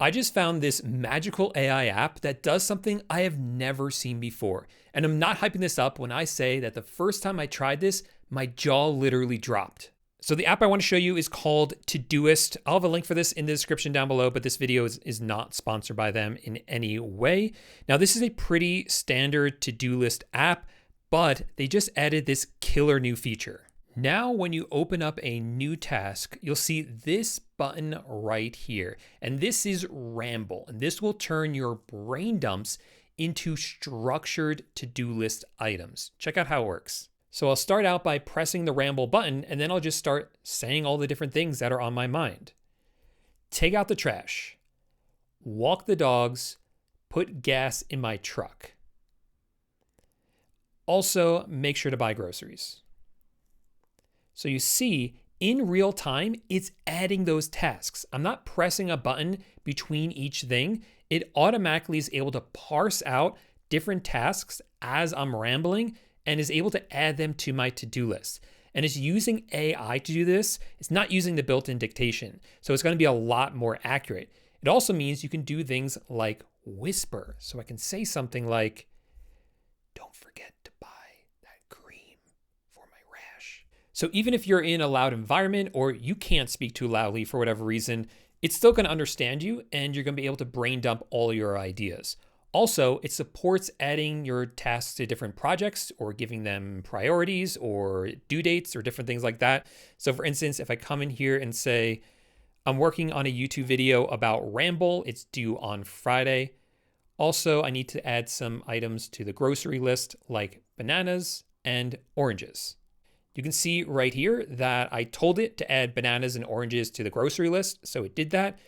I just found this magical AI app that does something I have never seen before. And I'm not hyping this up when I say that the first time I tried this, my jaw literally dropped. So the app I want to show you is called Todoist. I'll have a link for this in the description down below, but this video is not sponsored by them in any way. Now, this is a pretty standard to-do list app, but they just added this killer new feature. Now, when you open up a new task, you'll see this button right here. And this is Ramble. And this will turn your brain dumps into structured to-do list items. Check out how it works. So I'll start out by pressing the Ramble button, and then I'll just start saying all the different things that are on my mind. Take out the trash. Walk the dogs. Put gas in my truck. Also, make sure to buy groceries. So you see, in real time, it's adding those tasks. I'm not pressing a button between each thing. It automatically is able to parse out different tasks as I'm rambling and is able to add them to my to-do list. And it's using AI to do this. It's not using the built-in dictation. So it's going to be a lot more accurate. It also means you can do things like whisper. So I can say something like, don't forget to buy that cream for my rash. So even if you're in a loud environment or you can't speak too loudly for whatever reason, it's still going to understand you and you're going to be able to brain dump all your ideas. Also, it supports adding your tasks to different projects or giving them priorities or due dates or different things like that. So for instance, if I come in here and say, I'm working on a YouTube video about Ramble, it's due on Friday. Also, I need to add some items to the grocery list like bananas and oranges. You can see right here that I told it to add bananas and oranges to the grocery list, so it did that.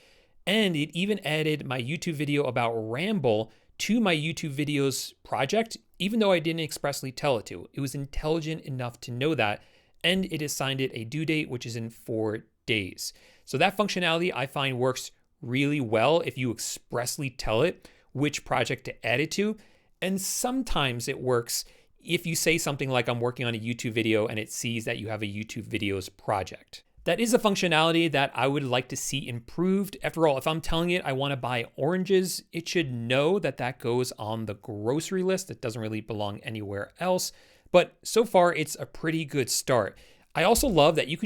And it even added my YouTube video about Ramble to my YouTube videos project, even though I didn't expressly tell it to. It was intelligent enough to know that, and it assigned it a due date, which is in 4 days. So that functionality I find works really well if you expressly tell it which project to add it to. And sometimes it works if you say something like, I'm working on a YouTube video, and it sees that you have a YouTube videos project. That is a functionality that I would like to see improved. After all, if I'm telling it I want to buy oranges, it should know that that goes on the grocery list. It doesn't really belong anywhere else. But so far, it's a pretty good start. I also love that you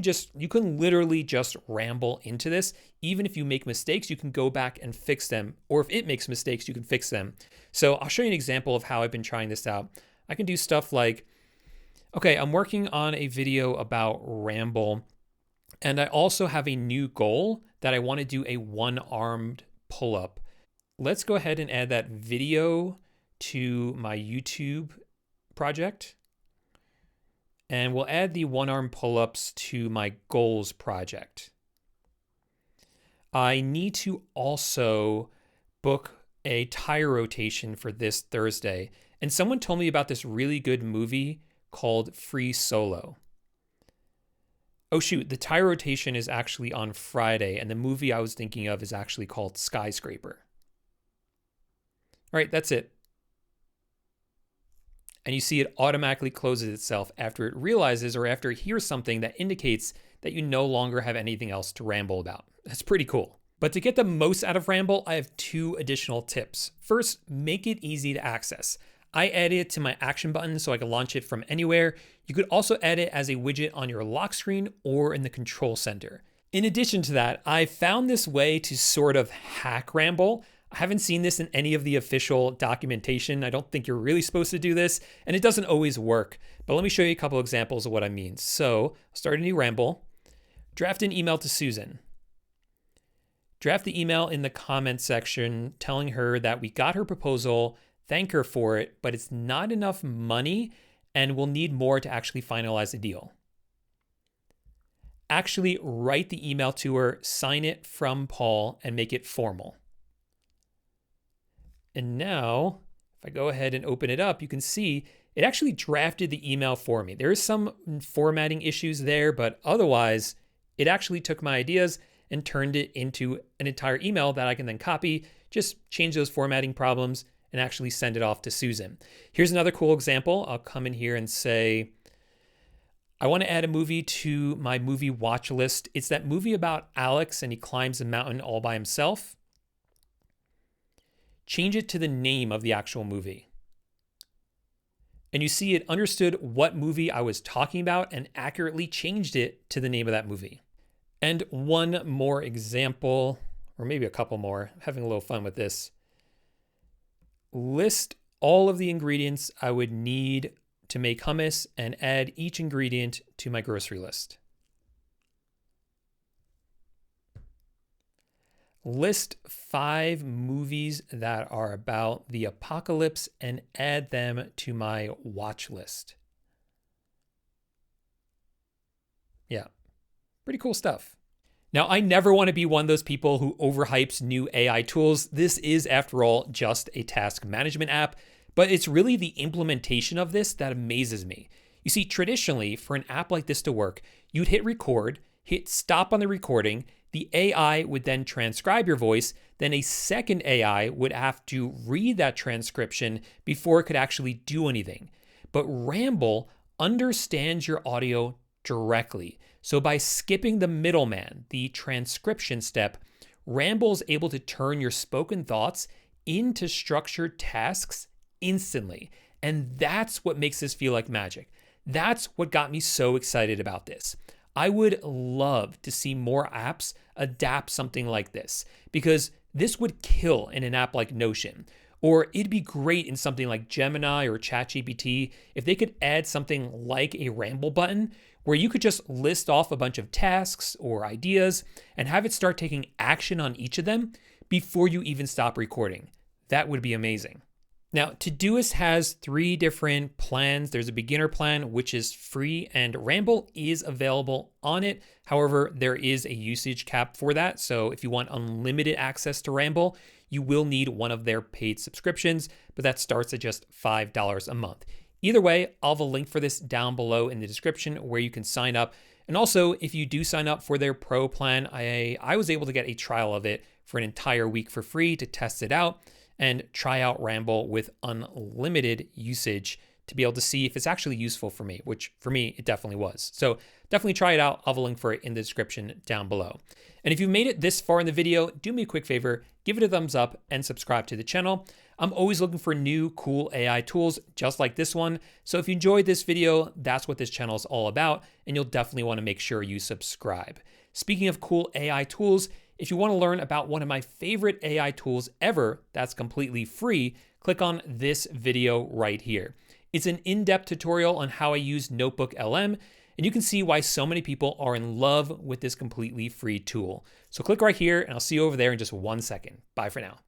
can literally just ramble into this. Even if you make mistakes, you can go back and fix them. Or if it makes mistakes, you can fix them. So I'll show you an example of how I've been trying this out. I can do stuff like, okay, I'm working on a video about Ramble. And I also have a new goal that I want to do a one-armed pull-up. Let's go ahead and add that video to my YouTube project. And we'll add the one-arm pull-ups to my goals project. I need to also book a tire rotation for this Thursday. And someone told me about this really good movie called Free Solo. Oh shoot, the tire rotation is actually on Friday, and the movie I was thinking of is actually called Skyscraper. All right, that's it. And you see it automatically closes itself after it realizes or after it hears something that indicates that you no longer have anything else to ramble about. That's pretty cool. But to get the most out of Ramble, I have 2 additional tips. First, make it easy to access. I added it to my action button so I can launch it from anywhere. You could also add it as a widget on your lock screen or in the control center. In addition to that, I found this way to sort of hack Ramble. I haven't seen this in any of the official documentation. I don't think you're really supposed to do this, and it doesn't always work. But let me show you a couple examples of what I mean. So, start a new Ramble. Draft an email to Susan. Draft the email in the comment section telling her that we got her proposal, thank her for it, but it's not enough money and we'll need more to actually finalize the deal. Actually write the email to her, sign it from Paul, and make it formal. And now, if I go ahead and open it up, you can see it actually drafted the email for me. There is some formatting issues there, but otherwise, it actually took my ideas and turned it into an entire email that I can then copy, just change those formatting problems, and actually send it off to Susan. Here's another cool example. I'll come in here and say, I want to add a movie to my movie watch list. It's that movie about Alex and he climbs a mountain all by himself. change it to the name of the actual movie. And you see it understood what movie I was talking about and accurately changed it to the name of that movie. And one more example, or maybe a couple more, I'm having a little fun with this. List all of the ingredients I would need to make hummus and add each ingredient to my grocery list. List 5 movies that are about the apocalypse and add them to my watch list. Yeah, pretty cool stuff. Now, I never want to be one of those people who overhypes new AI tools. This is, after all, just a task management app, but it's really the implementation of this that amazes me. You see, traditionally, for an app like this to work, you'd hit record, hit stop on the recording, the AI would then transcribe your voice, then a second AI would have to read that transcription before it could actually do anything. But Ramble understands your audio directly. So by skipping the middleman, the transcription step, Ramble's able to turn your spoken thoughts into structured tasks instantly. And that's what makes this feel like magic. That's what got me so excited about this. I would love to see more apps adapt something like this, because this would kill in an app like Notion. Or it'd be great in something like Gemini or ChatGPT if they could add something like a Ramble button where you could just list off a bunch of tasks or ideas and have it start taking action on each of them before you even stop recording. That would be amazing. Now, Todoist has 3 different plans. There's a beginner plan, which is free, and Ramble is available on it. However, there is a usage cap for that. So if you want unlimited access to Ramble, you will need one of their paid subscriptions, but that starts at just $5 a month. Either way, I'll have a link for this down below in the description where you can sign up. And also, if you do sign up for their pro plan, I was able to get a trial of it for an entire week for free to test it out and try out Ramble with unlimited usage to be able to see if it's actually useful for me, which for me, it definitely was. So definitely try it out. I'll have a link for it in the description down below. And if you've made it this far in the video, do me a quick favor, give it a thumbs up and subscribe to the channel. I'm always looking for new cool AI tools just like this one. So if you enjoyed this video, that's what this channel is all about, and you'll definitely want to make sure you subscribe. Speaking of cool AI tools, if you want to learn about one of my favorite AI tools ever that's completely free, click on this video right here. It's an in-depth tutorial on how I use NotebookLM, and you can see why so many people are in love with this completely free tool. So click right here, and I'll see you over there in just 1 second. Bye for now.